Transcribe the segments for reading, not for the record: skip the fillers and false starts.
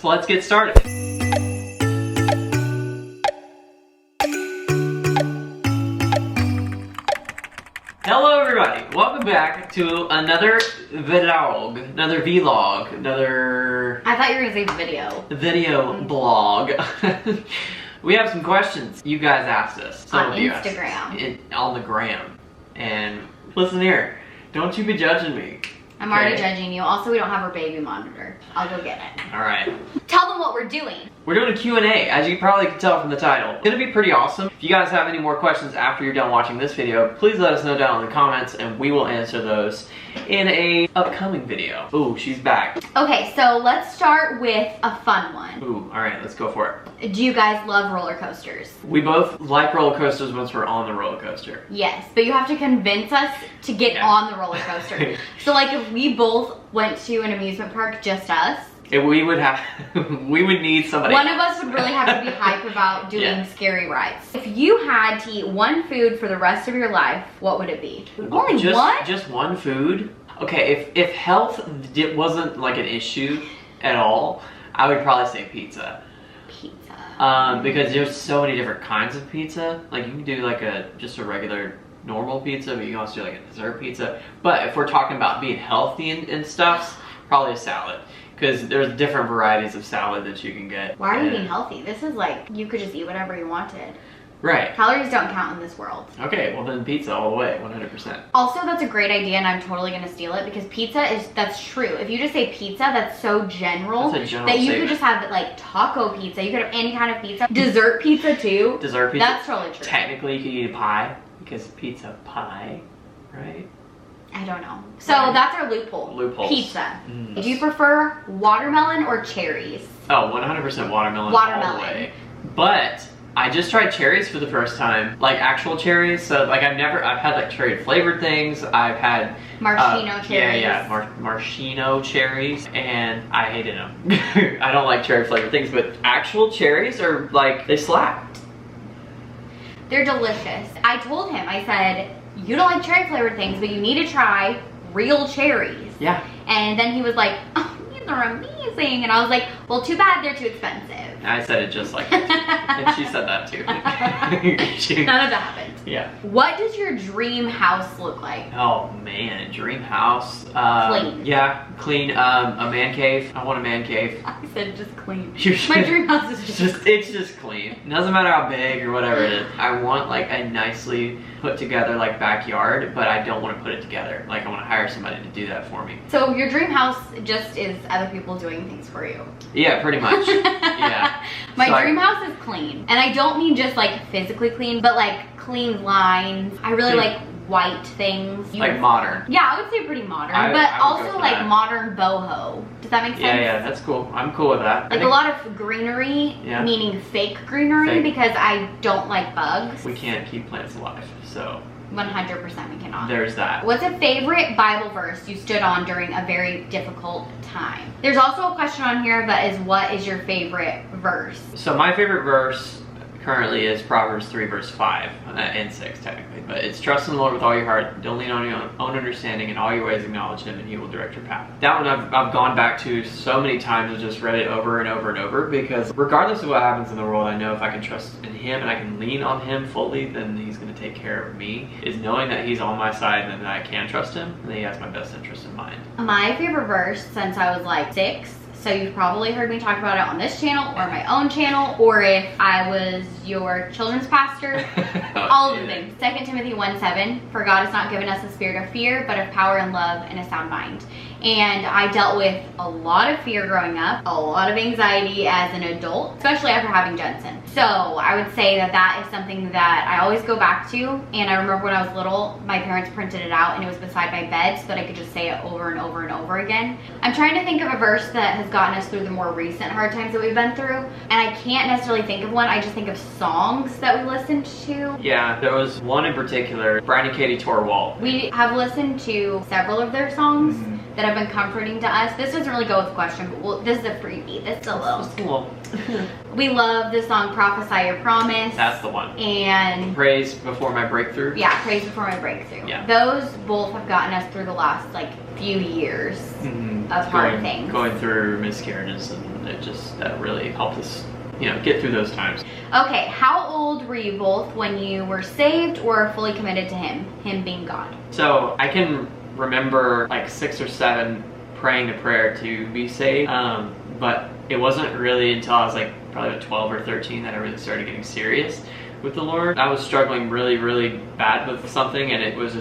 So let's get started. Hello everybody, welcome back to another vlog, I thought you were gonna say video blog. We have some questions you guys asked us. On Instagram. On the gram. And listen here, don't you be judging me. I'm already judging you. Also, we don't have our baby monitor. I'll go get it. Alright. Tell them what we're doing. We're doing a Q&A, as you probably can tell from the title. It's gonna be pretty awesome. If you guys have any more questions after you're done watching this video, please let us know down in the comments and we will answer those in a upcoming video. Ooh, she's back. Okay, so let's start with a fun one. Ooh, alright, let's go for it. Do you guys love roller coasters? We both like roller coasters once we're on the roller coaster. Yes, but you have to convince us to get on the roller coaster. So like if we both went to an amusement park, just us, we would need somebody. One of us would really have to be hype about doing scary rides. If you had to eat one food for the rest of your life, what would it be? Only one? Just one food? Okay, if health wasn't like an issue at all, I would probably say pizza. Pizza. Because there's so many different kinds of pizza. Like you can do like just a regular normal pizza, but you can also do like a dessert pizza. But if we're talking about being healthy and stuff, probably a salad. Because there's different varieties of salad that you can get. Why are you being healthy? This is like, you could just eat whatever you wanted. Right. Calories don't count in this world. Okay, well then pizza all the way, 100%. Also, that's a great idea and I'm totally gonna steal it because that's true. If you just say pizza, that's so general, that you could just have like taco pizza, you could have any kind of pizza. Dessert pizza too. Dessert pizza. That's totally true. Technically you could eat a pie because pizza pie, right? I don't know. So that's our loophole. Loopholes. Pizza. Do you prefer watermelon or cherries? Oh, 100% watermelon. Watermelon. All the way. But I just tried cherries for the first time, like actual cherries. So like I've had like cherry flavored things. I've had maraschino cherries. Yeah, maraschino cherries, and I hated them. I don't like cherry flavored things, but actual cherries are like, they slap. They're delicious. I told him, I said, you don't like cherry flavored things, but you need to try real cherries. Yeah. And then he was like, oh, these are amazing. And I was like, well, too bad they're too expensive. I said it just like this. And she said that too. None of that happened. Yeah. What does your dream house look like? Oh man, dream house. Clean. Yeah, clean. A man cave. I want a man cave. I said just clean. My dream house is just it's just clean. It doesn't matter how big or whatever it is. I want like a nicely put together like backyard, but I don't want to put it together. Like I want to hire somebody to do that for me. So your dream house just is other people doing things for you. Yeah, pretty much. Yeah. My dream house is clean. And I don't mean just like physically clean, but like clean lines. I really like white things. Like modern. Yeah, I would say pretty modern, but also like modern boho. Does that make sense? Yeah, that's cool. I'm cool with that. Like a lot of greenery, meaning fake greenery, because I don't like bugs. We can't keep plants alive, so 100% we cannot. There's that. What's a favorite Bible verse you stood on during a very difficult time? There's also a question on here that is, what is your favorite verse? So my favorite verse currently is Proverbs 3 verse 5 and 6 technically, but it's trust in the Lord with all your heart, don't lean on your own understanding, in all your ways acknowledge him and he will direct your path. That one I've gone back to so many times and just read it over and over and over, because regardless of what happens in the world, I know if I can trust in him and I can lean on him fully, then he's going to take care of me. Is knowing that he's on my side and that I can trust him and that he has my best interest in mind. My favorite verse since I was like 6, so you've probably heard me talk about it on this channel or my own channel, or if I was your children's pastor, all of the things. 2 Timothy 1:7, for God has not given us a spirit of fear, but of power and love and a sound mind. And I dealt with a lot of fear growing up, a lot of anxiety as an adult, especially after having Jensen. So I would say that that is something that I always go back to. And I remember when I was little, my parents printed it out and it was beside my bed so that I could just say it over and over and over again. I'm trying to think of a verse that has gotten us through the more recent hard times that we've been through. And I can't necessarily think of one, I just think of songs that we listened to. Yeah, there was one in particular, Brian and Katie Torwalt. We have listened to several of their songs. that have been comforting to us. This doesn't really go with the question, but this is a freebie. This is a little. Cool. We love the song Prophesy Your Promise. That's the one. And Praise Before My Breakthrough. Yeah, Praise Before My Breakthrough. Yeah. Those both have gotten us through the last like few years of hard things. Going through miscarriages, and that really helped us, get through those times. Okay, how old were you both when you were saved or fully committed to him being God? So I can remember like 6 or 7 praying the prayer to be saved, but it wasn't really until I was like probably about 12 or 13 that I really started getting serious with the Lord. I was struggling really, really bad with something, and it was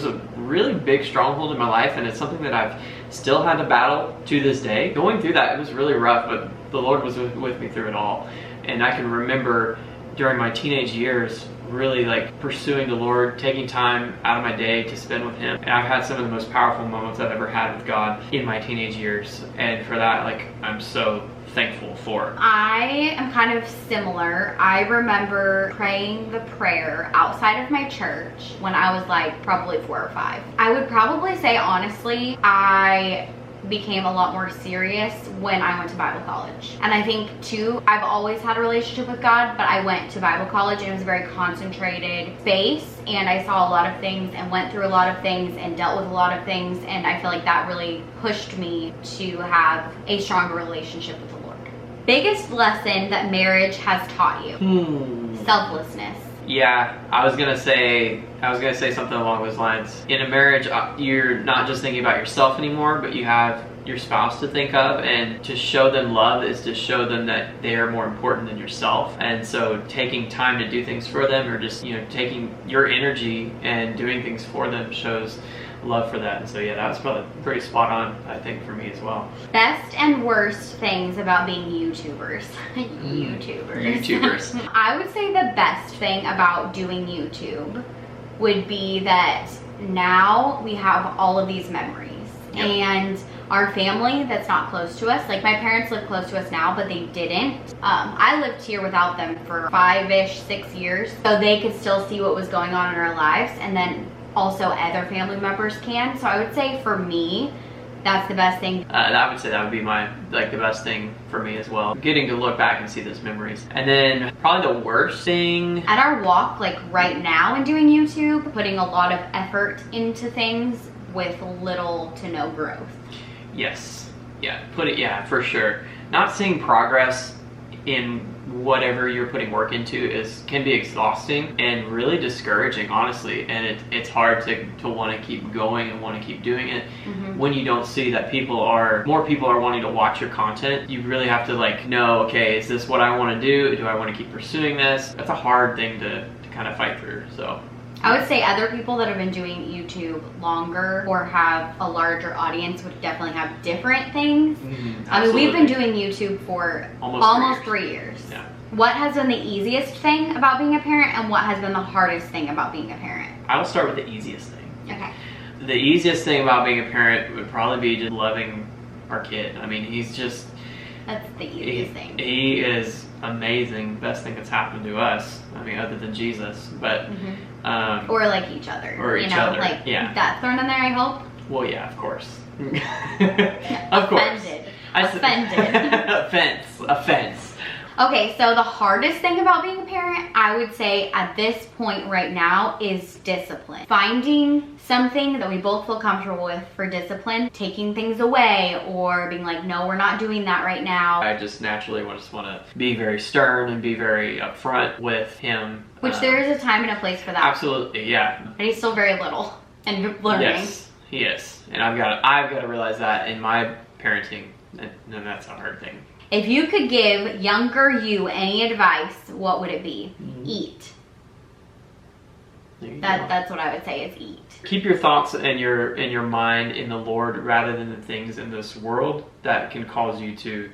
a really big stronghold in my life, and it's something that I've still had to battle to this day. Going through that, it was really rough, but the Lord was with me through it all. And I can remember during my teenage years really like pursuing the Lord, taking time out of my day to spend with Him. And I've had some of the most powerful moments I've ever had with God in my teenage years, and for that, like, I'm so thankful for. I am kind of similar. I remember praying the prayer outside of my church when I was like probably 4 or 5. I would probably say honestly, I became a lot more serious when I went to Bible college. And I think too, I've always had a relationship with God, but I went to Bible college and it was a very concentrated space, and I saw a lot of things and went through a lot of things and dealt with a lot of things, and I feel like that really pushed me to have a stronger relationship with the Lord. Biggest lesson that marriage has taught you? Selflessness. Yeah, I was gonna say something along those lines. In a marriage, you're not just thinking about yourself anymore, but you have your spouse to think of, and to show them love is to show them that they are more important than yourself. And so taking time to do things for them, or just taking your energy and doing things for them, shows love for that. And so yeah, that was probably pretty spot on, I think, for me as well. Best and worst things about being YouTubers. YouTubers. I would say the best thing about doing YouTube would be that now we have all of these memories. Yep. And our family that's not close to us, like my parents live close to us now, but they didn't. I lived here without them for 5-ish, 6 years, so they could still see what was going on in our lives, and then also other family members can. So I would say for me, that's the best thing. I would say that would be the best thing for me as well. Getting to look back and see those memories. And then probably the worst thing. At our walk, like right now in doing YouTube, putting a lot of effort into things with little to no growth. Yes. Yeah, for sure. Not seeing progress in whatever you're putting work into can be exhausting and really discouraging, honestly, and it's hard to want to keep going and want to keep doing it when you don't see that more people are wanting to watch your content. You really have to know, okay, is this what I want to do I want to keep pursuing this? That's a hard thing to kind of fight through. So I would say other people that have been doing YouTube longer or have a larger audience would definitely have different things. I mean, we've been doing YouTube for almost 3 years. Yeah. What has been the easiest thing about being a parent, and what has been the hardest thing about being a parent? I will start with the easiest thing. Okay. The easiest thing about being a parent would probably be just loving our kid. I mean, that's the easiest thing. He is amazing. Best thing that's happened to us. I mean, other than Jesus, but or like each other. Or each other. Yeah. That's thrown in there, I hope. Well, yeah, of course. Of course. Offended. Offense. Okay, so the hardest thing about being a parent, I would say at this point right now, is discipline. Finding something that we both feel comfortable with for discipline, taking things away, or being like, no, we're not doing that right now. I just naturally want to be very stern and be very upfront with him. Which there is a time and a place for that. Absolutely, yeah. And he's still very little and learning. Yes, he is. And I've got to realize that in my parenting, and that's a hard thing. If you could give younger you any advice, what would it be? Eat. That's what I would say is eat. Keep your thoughts and your mind in the Lord rather than the things in this world that can cause you to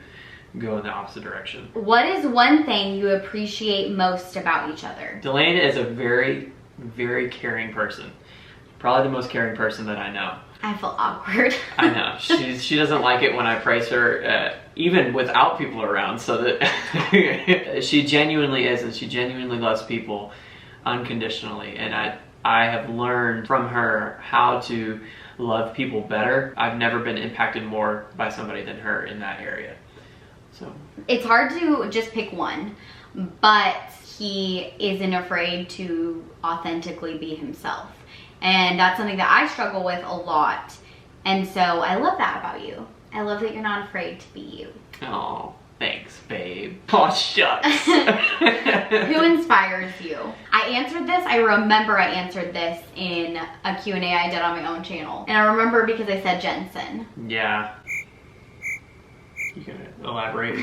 go in the opposite direction. What is one thing you appreciate most about each other? Delaine is a very, very caring person. Probably the most caring person that I know. I feel awkward. I know. She doesn't like it when I praise her, even without people around, so that she genuinely is, and she genuinely loves people unconditionally. And I have learned from her how to love people better. I've never been impacted more by somebody than her in that area. So it's hard to just pick one, but he isn't afraid to authentically be himself. And that's something that I struggle with a lot. And so I love that about you. I love that you're not afraid to be you. Oh, thanks, babe. Oh, shucks. Who inspires you? I answered this. I remember I answered this in a Q&A I did on my own channel. And I remember because I said Jensen. Yeah. You can elaborate.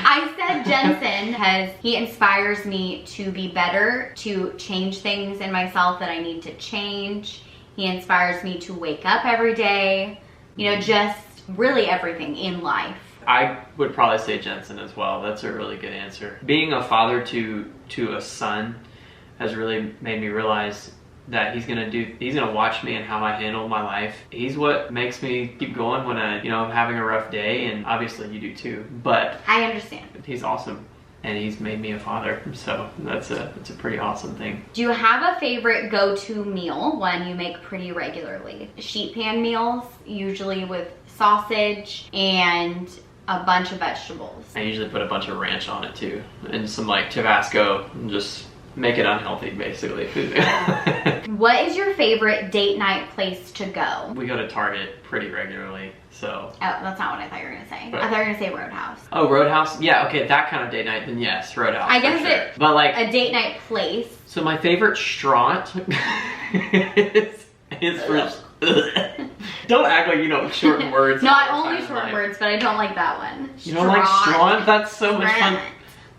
I said Jensen because he inspires me to be better, to change things in myself that I need to change. He inspires me to wake up every day. You know, just really everything in life. I would probably say Jensen as well. That's a really good answer. Being a father to a son has really made me realize that he's gonna watch me and how I handle my life. He's what makes me keep going when I'm having a rough day, and obviously you do too. But I understand. He's awesome, and he's made me a father, so that's a pretty awesome thing. Do you have a favorite go-to meal, one you make pretty regularly? Sheet pan meals, usually with sausage and a bunch of vegetables. I usually put a bunch of ranch on it too, and some like Tabasco, and just make it unhealthy, basically. What is your favorite date night place to go? We go to Target pretty regularly, so. Oh, that's not what I thought you were gonna say. But, I thought you were gonna say Roadhouse. Oh, Roadhouse? Yeah, okay, that kind of date night, then yes, Roadhouse. I guess sure. But like a date night place. So my favorite restaurant is for. Don't act like you don't shorten words. Not only short words, but I don't like that one. You don't like Straunt? That's so much fun.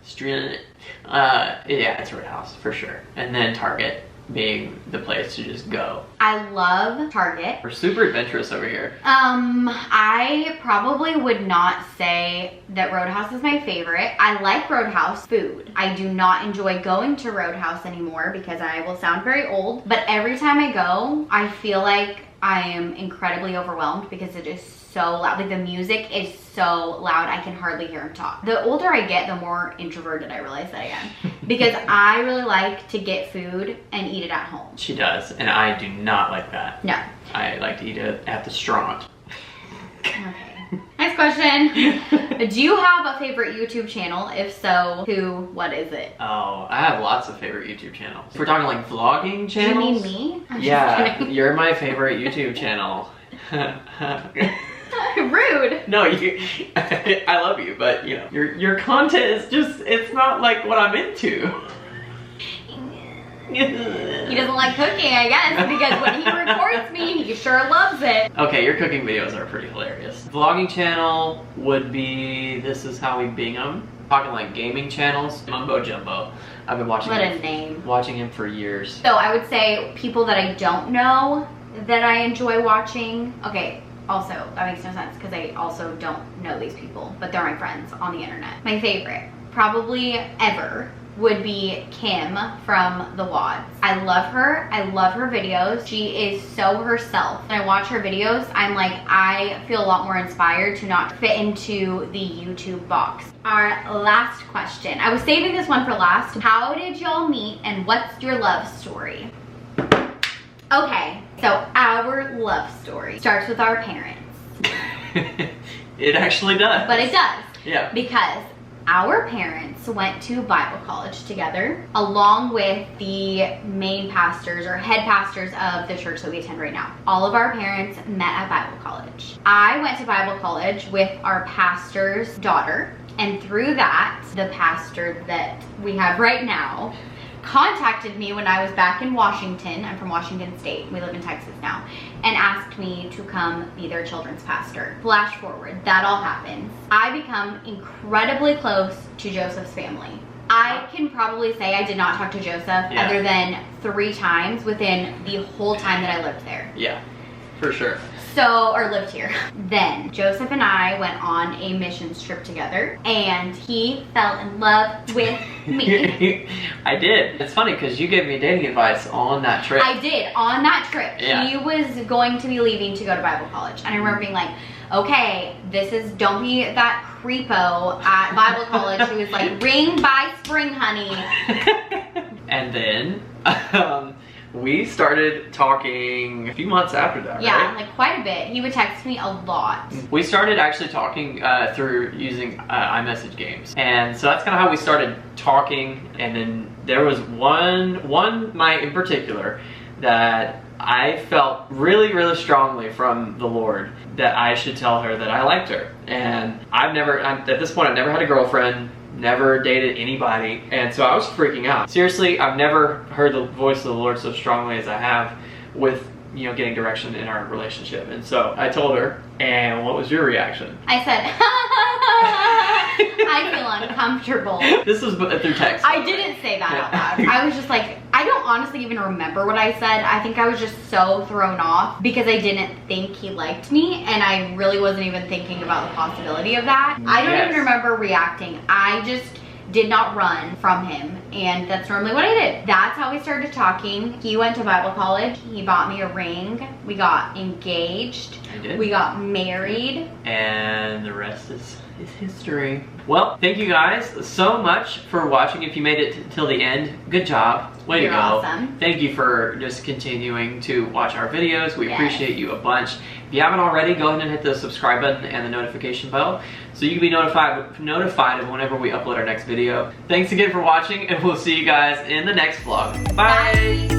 Straunt. Yeah, it's Roadhouse for sure. And then Target being the place to just go. I love Target. We're super adventurous over here. I probably would not say that Roadhouse is my favorite. I like Roadhouse food. I do not enjoy going to Roadhouse anymore because I will sound very old. But every time I go, I feel like I am incredibly overwhelmed because it is so loud. Like the music is so loud, I can hardly hear him talk. The older I get, the more introverted I realize that I am. Because I really like to get food and eat it at home. She does, and I do not like that. No. I like to eat it at the Straunt. Okay. Next question. Do you have a favorite YouTube channel? If so, who, what is it? Oh, I have lots of favorite YouTube channels. If we're talking like vlogging channels. Do you mean me? Yeah, you're my favorite YouTube channel. Rude. No, I love you, but your content is just, it's not like what I'm into. He doesn't like cooking, I guess, because when he records me, he sure loves it. Okay, your cooking videos are pretty hilarious. Vlogging channel would be This Is How We Bingham. Talking like gaming channels, Mumbo Jumbo. I've been watching watching him for years. So I would say people that I don't know that I enjoy watching. Okay, also, that makes no sense because I also don't know these people, but they're my friends on the internet. My favorite, probably ever, would be Kim from The Wads. I love her. I love her videos. She is so herself. When I watch her videos, I'm like, I feel a lot more inspired to not fit into the YouTube box. Our last question. I was saving this one for last. How did y'all meet and what's your love story? Okay, so our love story starts with our parents. It actually does. But it does. Yeah. Because our parents went to Bible college together, along with the main pastors or head pastors of the church that we attend right now. All of our parents met at Bible college. I went to Bible college with our pastor's daughter, and through that, the pastor that we have right now contacted me when I was back in Washington. I'm from Washington State. We live in Texas now. And asked me to come be their children's pastor. Flash forward, that all happens. I become incredibly close to Joseph's family. I can probably say I did not talk to Joseph other than 3 times within the whole time that I lived there. Yeah, for sure. Or lived here. Then Joseph and I went on a missions trip together and he fell in love with me. I did. It's funny because you gave me dating advice on that trip. I did, on that trip. Yeah. He was going to be leaving to go to Bible college. And I remember being like, okay, don't be that creepo at Bible college who was like, ring by spring, honey. And then we started talking a few months after that, Yeah, right? like quite a bit. He would text me a lot. We started actually talking through using iMessage games. And so that's kind of how we started talking. And then there was one night in particular that I felt really, really strongly from the Lord that I should tell her that I liked her. And at this point, I've never had a girlfriend, never dated anybody, and so I was freaking out. Seriously, I've never heard the voice of the Lord so strongly as I have with, you know, getting direction in our relationship. And so I told her, and what was your reaction? I said, I feel uncomfortable. This was through text. I didn't say that out loud. I was just like, I don't honestly even remember what I said. I think I was just so thrown off because I didn't think he liked me, and I really wasn't even thinking about the possibility of that. I don't even remember reacting. I just did not run from him, and that's normally what I did. That's how we started talking. He went to Bible college. He bought me a ring. We got engaged. I did. We got married. And the rest is history. Well, thank you guys so much for watching. If you made it till the end, good job. Way to go. Awesome. Thank you for just continuing to watch our videos. We Yes. appreciate you a bunch. If you haven't already, go ahead and hit the subscribe button and the notification bell so you can be notified of whenever we upload our next video. Thanks again for watching, and we'll see you guys in the next vlog. Bye. Bye.